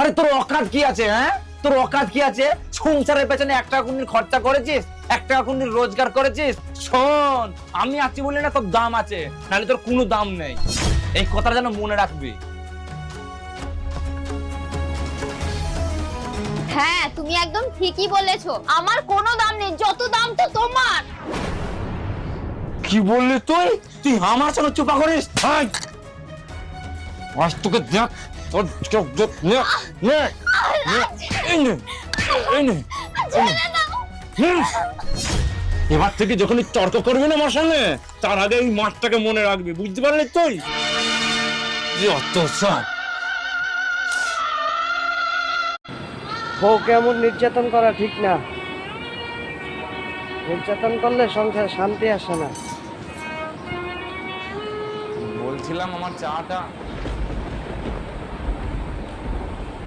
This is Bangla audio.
আরে তোর অকাত কি আছে? হ্যাঁ, তোর অকাত কি আছে? সংসারের পেছনে 1 টাকা কোনদিন খরচা করেছিস? 1 টাকা কোনদিন রোজগার করেছিস? শোন, আমি আছি বলে না তোর দাম আছে, নাহলে তোর কোনো দাম নেই। এই কথাটা যেন মনে রাখবি। হ্যাঁ, তুমি একদম ঠিকই বলেছো। আমার কোনো দাম নেই, যত দাম তো তোমার। কি বললি তুই? তুই আমার সঙ্গে চুপা করিস? আজ তোকে দেখ, তোর নে নে এই নে এই নে। এবার থেকে যখনই তর্ক করবি না আমার সঙ্গে, তার আগে এই মাঠটাকে মনে রাখবি, বুঝতে পারলি তুই? যত সব বউকে এমন নির্যাতন করা ঠিক না। নির্যাতন করলে সংসারে শান্তি আসে না। বলছিলাম আমার চাটা